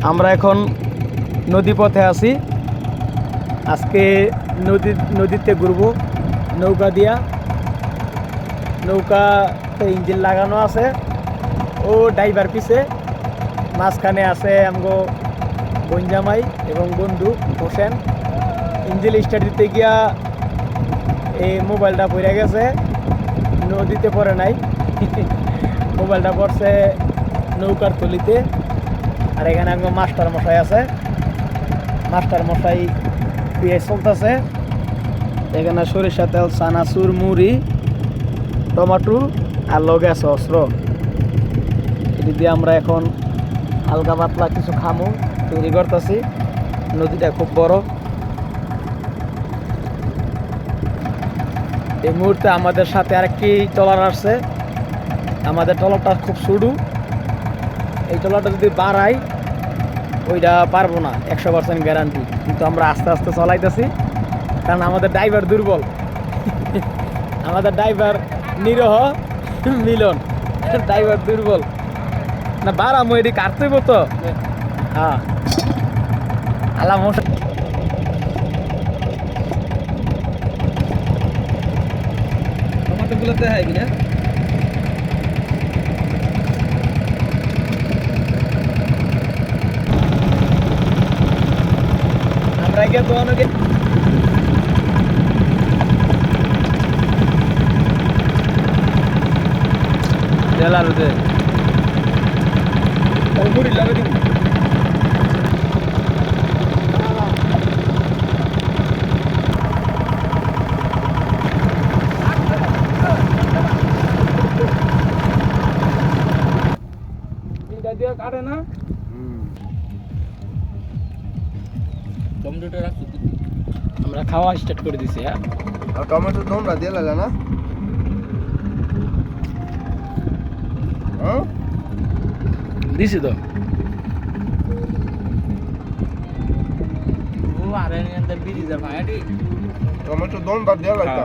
আমরা এখন নদী পথে আছি। আজকে নদীতে ঘুরবো নৌকা দিয়া। নৌকাতে ইঞ্জিন লাগানো আছে, ও ড্রাইভার পিছে, মাঝখানে আছে আমগো বনজামাই এবং বন্ধু হোসেন। ইঞ্জিন স্টার্ট দিতে গিয়া এই মোবাইলটা পড়ে গেছে, নদীতে পড়ে নাই। মোবাইলটা পড়ছে নৌকার তলিতে। আর এখানে একদম মাস্টার মশাই আছে, মাস্টার মশাই পেঁয়াজ চলতেছে। এখানে সরিষা তেল, চানাচুর, মুড়ি, টমাটো আর লগে আছে অস্ত্র। এটি দিয়ে আমরা এখন হালকা পাতলা কিছু খামু তৈরি করতেছি। নদীটা খুব বড়। এই মুহূর্তে আমাদের সাথে আরেকটি ট্রলার আসছে। আমাদের ট্রলারটা খুব সরু, এই ট্রলারটা যদি বাড়াই ওইটা পারবো না, 100% গ্যারান্টি। কিন্তু আমরা আস্তে আস্তে চালাইতেছি, কারণ আমাদের ড্রাইভার দুর্বল। আমাদের ড্রাইভার নিরহ মিলন, ড্রাইভার দুর্বল না। বাড়ামো এটি কাটতে তো। হ্যাঁ আলাম টমাটোগুলো দেখাইবি না? আমরা গিয়ে তো অনেকে জেলার ওদের মুড়ি লাগে দিব। কাটে না টমেটোটা রাখছি, আমরা খাওয়া স্টার্ট করে দিছি। হ্যাঁ টমেটো তোমরা দিয়ে লাগে না? দিছি তো। টমেটো তোমরা দিয়ে লাগে।